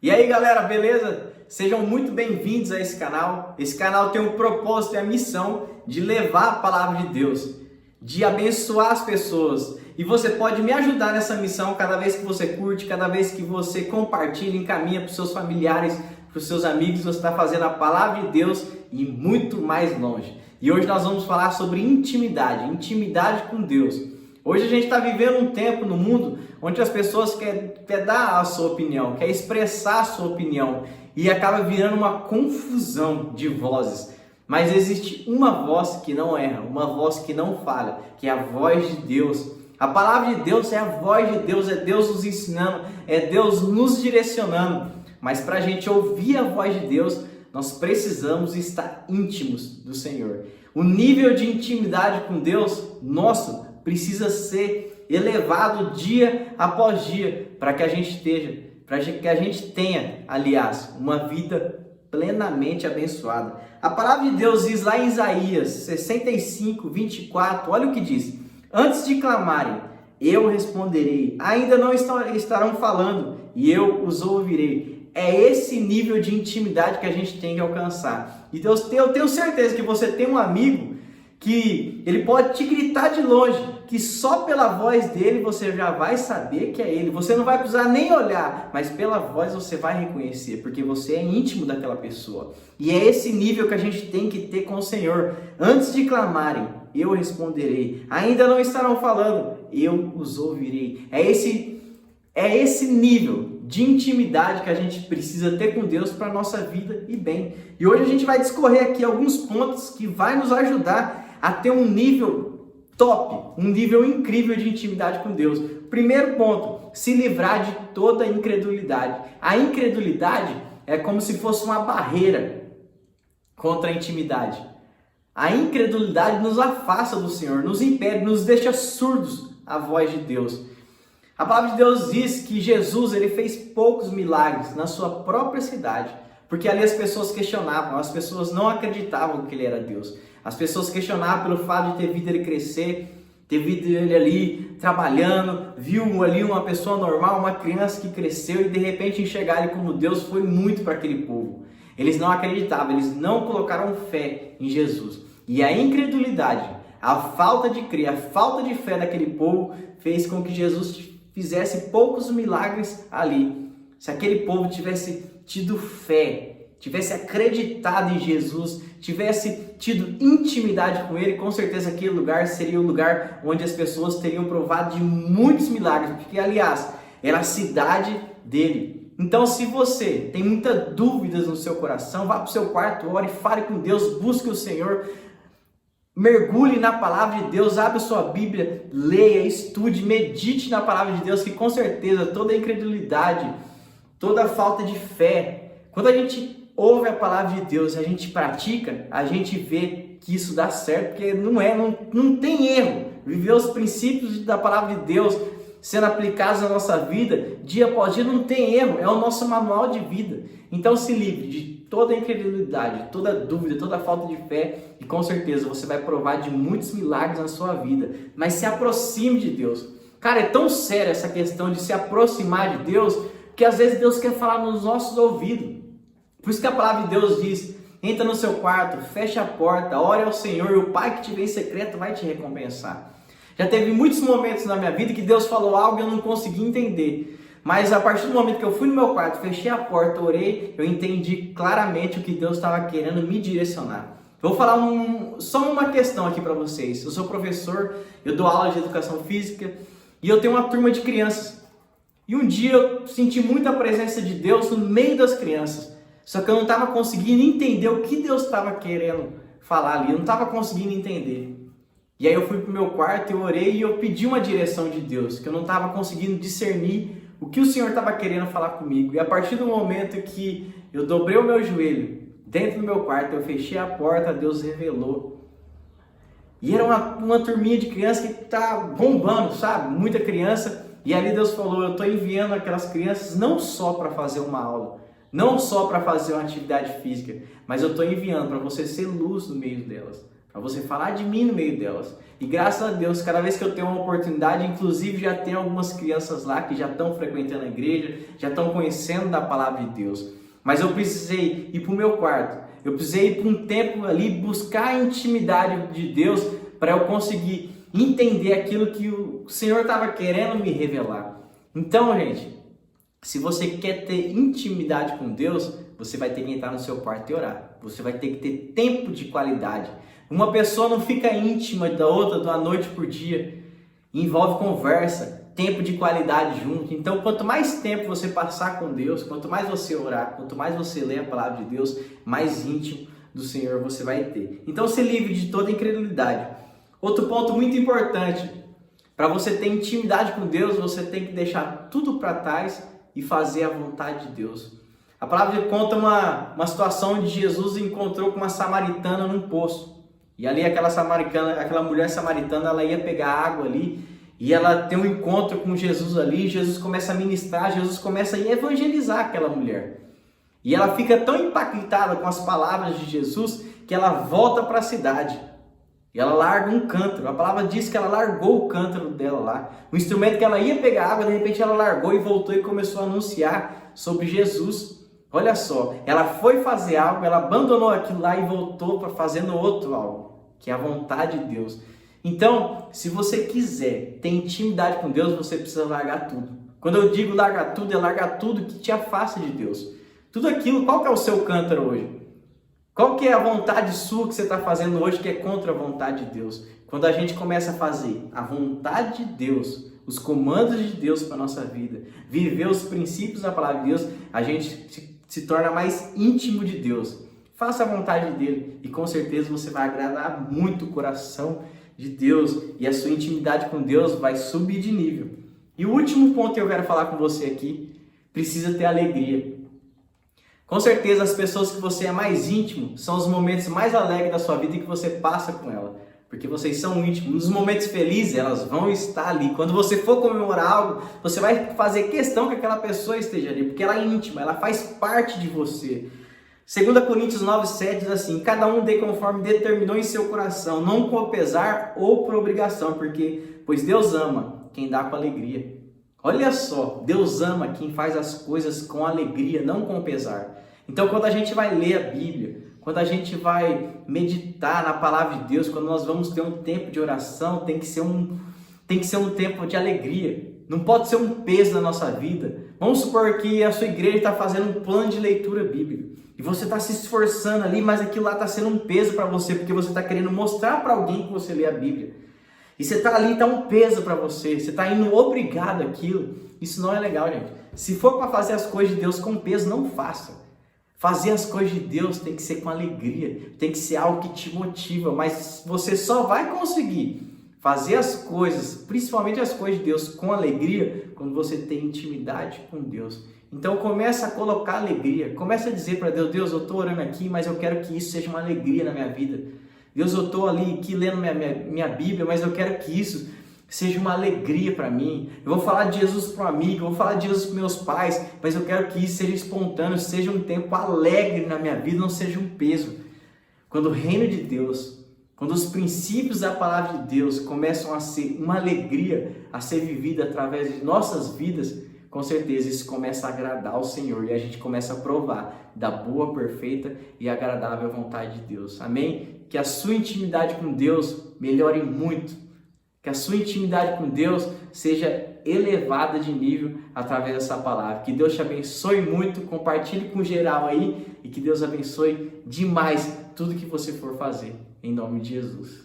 E aí galera, beleza? Sejam muito bem-vindos a esse canal. Esse canal tem o propósito e a missão de levar a palavra de Deus, de abençoar as pessoas. E você pode me ajudar nessa missão cada vez que você curte, cada vez que você compartilha, encaminha para os seus familiares, para os seus amigos. Você está fazendo a palavra de Deus e muito mais longe. E hoje nós vamos falar sobre intimidade com Deus. Hoje a gente está vivendo um tempo no mundo onde as pessoas querem dar a sua opinião, querem expressar a sua opinião e acaba virando uma confusão de vozes. Mas existe uma voz que não erra, uma voz que não falha, que é a voz de Deus. A palavra de Deus é a voz de Deus, é Deus nos ensinando, é Deus nos direcionando. Mas para a gente ouvir a voz de Deus, nós precisamos estar íntimos do Senhor. O nível de intimidade com Deus, nosso, precisa ser elevado dia após dia para que a gente tenha, aliás, uma vida plenamente abençoada. A palavra de Deus diz lá em Isaías 65, 24, olha o que diz: antes de clamarem, eu responderei, ainda não estarão falando e eu os ouvirei. É esse nível de intimidade que a gente tem que alcançar. E Deus, eu tenho certeza que você tem um amigo que ele pode te gritar de longe, que só pela voz dele você já vai saber que é ele. Você não vai precisar nem olhar, mas pela voz você vai reconhecer, porque você é íntimo daquela pessoa. E é esse nível que a gente tem que ter com o Senhor. Antes de clamarem, eu responderei. Ainda não estarão falando, eu os ouvirei. É esse nível de intimidade que a gente precisa ter com Deus para a nossa vida e bem. E hoje a gente vai discorrer aqui alguns pontos que vai nos ajudar a ter um nível top, um nível incrível de intimidade com Deus. Primeiro ponto, se livrar de toda incredulidade. A incredulidade é como se fosse uma barreira contra a intimidade. A incredulidade nos afasta do Senhor, nos impede, nos deixa surdos à voz de Deus. A palavra de Deus diz que Jesus ele fez poucos milagres na sua própria cidade, porque ali as pessoas questionavam, as pessoas não acreditavam que ele era Deus. As pessoas questionavam pelo fato de ter visto ele crescer, ter visto ele ali trabalhando, viu ali uma pessoa normal, uma criança que cresceu e de repente enxergar ele como Deus foi muito para aquele povo. Eles não acreditavam, eles não colocaram fé em Jesus. E a incredulidade, a falta de crer, a falta de fé daquele povo fez com que Jesus fizesse poucos milagres ali. Se aquele povo tivesse tido fé, tivesse acreditado em Jesus, tivesse tido intimidade com Ele, com certeza aquele lugar seria o lugar onde as pessoas teriam provado de muitos milagres, porque aliás, era a cidade dele. Então se você tem muitas dúvidas no seu coração, vá para o seu quarto, ore, fale com Deus, busque o Senhor, mergulhe na palavra de Deus, abra sua Bíblia, leia, estude, medite na palavra de Deus, que com certeza toda incredulidade, toda falta de fé, quando a gente ouve a palavra de Deus e a gente pratica, a gente vê que isso dá certo, porque não tem erro. Viver os princípios da palavra de Deus sendo aplicados na nossa vida, dia após dia, não tem erro, é o nosso manual de vida. Então se livre de toda incredulidade, toda dúvida, toda falta de fé e com certeza você vai provar de muitos milagres na sua vida. Mas se aproxime de Deus. Cara, é tão séria essa questão de se aproximar de Deus, que às vezes Deus quer falar nos nossos ouvidos. Por isso que a palavra de Deus diz: entra no seu quarto, fecha a porta, ore ao Senhor e o Pai que te vê em secreto vai te recompensar. Já teve muitos momentos na minha vida que Deus falou algo e eu não consegui entender. Mas a partir do momento que eu fui no meu quarto, fechei a porta, orei, eu entendi claramente o que Deus estava querendo me direcionar. Vou falar só uma questão aqui para vocês. Eu sou professor, eu dou aula de educação física e eu tenho uma turma de crianças. E um dia eu senti muita presença de Deus no meio das crianças. Só que eu não estava conseguindo entender o que Deus estava querendo falar ali. Eu não estava conseguindo entender. E aí eu fui para o meu quarto, eu orei e eu pedi uma direção de Deus, que eu não estava conseguindo discernir o que o Senhor estava querendo falar comigo. E a partir do momento que eu dobrei o meu joelho dentro do meu quarto, eu fechei a porta, Deus revelou. E era uma turminha de crianças que está bombando, sabe? Muita criança. E ali Deus falou: eu estou enviando aquelas crianças não só para fazer uma aula, não só para fazer uma atividade física, mas eu estou enviando para você ser luz no meio delas, para você falar de mim no meio delas. E graças a Deus, cada vez que eu tenho uma oportunidade, inclusive já tem algumas crianças lá que já estão frequentando a igreja, já estão conhecendo da palavra de Deus. Mas eu precisei ir para o meu quarto, eu precisei ir para um tempo ali buscar a intimidade de Deus para eu conseguir entender aquilo que o Senhor estava querendo me revelar. Então, gente, se você quer ter intimidade com Deus, você vai ter que entrar no seu quarto e orar. Você vai ter que ter tempo de qualidade. Uma pessoa não fica íntima da outra da noite por dia. Envolve conversa, tempo de qualidade junto. Então, quanto mais tempo você passar com Deus, quanto mais você orar, quanto mais você ler a palavra de Deus, mais íntimo do Senhor você vai ter. Então, se livre de toda incredulidade. Outro ponto muito importante, para você ter intimidade com Deus, você tem que deixar tudo para trás e fazer a vontade de Deus. A palavra conta uma situação onde Jesus encontrou com uma samaritana num poço. E ali aquela mulher samaritana, ela ia pegar água ali e ela tem um encontro com Jesus ali. Jesus começa a ministrar, Jesus começa a evangelizar aquela mulher. E ela fica tão impactada com as palavras de Jesus que ela volta para a cidade. E ela larga um cântaro. A palavra diz que ela largou o cântaro dela lá. O instrumento que ela ia pegar água, de repente ela largou e voltou e começou a anunciar sobre Jesus. Olha só, ela foi fazer algo, ela abandonou aquilo lá e voltou para fazendo outro algo, que é a vontade de Deus. Então, se você quiser ter intimidade com Deus, você precisa largar tudo. Quando eu digo largar tudo, é largar tudo que te afasta de Deus. Tudo aquilo, qual que é o seu cântaro hoje? Qual que é a vontade sua que você está fazendo hoje que é contra a vontade de Deus? Quando a gente começa a fazer a vontade de Deus, os comandos de Deus para a nossa vida, viver os princípios da palavra de Deus, a gente se torna mais íntimo de Deus. Faça a vontade dele e com certeza você vai agradar muito o coração de Deus e a sua intimidade com Deus vai subir de nível. E o último ponto que eu quero falar com você aqui, precisa ter alegria. Com certeza as pessoas que você é mais íntimo são os momentos mais alegres da sua vida e que você passa com ela. Porque vocês são íntimos. Nos momentos felizes elas vão estar ali. Quando você for comemorar algo, você vai fazer questão que aquela pessoa esteja ali. Porque ela é íntima, ela faz parte de você. 2 Coríntios 9,7 diz assim: cada um dê conforme determinou em seu coração, não com pesar ou por obrigação, pois Deus ama quem dá com alegria. Olha só, Deus ama quem faz as coisas com alegria, não com pesar. Então, quando a gente vai ler a Bíblia, quando a gente vai meditar na palavra de Deus, quando nós vamos ter um tempo de oração, tem que ser um tempo de alegria. Não pode ser um peso na nossa vida. Vamos supor que a sua igreja está fazendo um plano de leitura bíblica e você está se esforçando ali, mas aquilo lá está sendo um peso para você, porque você está querendo mostrar para alguém que você lê a Bíblia. E você está ali, está um peso para você, você está indo obrigado àquilo. Isso não é legal, gente. Se for para fazer as coisas de Deus com peso, não faça. Fazer as coisas de Deus tem que ser com alegria, tem que ser algo que te motiva, mas você só vai conseguir fazer as coisas, principalmente as coisas de Deus, com alegria, quando você tem intimidade com Deus. Então começa a colocar alegria, começa a dizer para Deus: Deus, eu estou orando aqui, mas eu quero que isso seja uma alegria na minha vida. Deus, eu estou ali aqui lendo minha Bíblia, mas eu quero que isso seja uma alegria para mim. Eu vou falar de Jesus para um amigo, eu vou falar de Jesus para meus pais, mas eu quero que isso seja espontâneo, seja um tempo alegre na minha vida, não seja um peso. Quando o reino de Deus, quando os princípios da palavra de Deus começam a ser uma alegria a ser vivida através de nossas vidas, com certeza isso começa a agradar ao Senhor e a gente começa a provar da boa, perfeita e agradável vontade de Deus. Amém? Que a sua intimidade com Deus melhore muito. Que a sua intimidade com Deus seja elevada de nível através dessa palavra. Que Deus te abençoe muito, compartilhe com geral aí e que Deus abençoe demais tudo que você for fazer. Em nome de Jesus.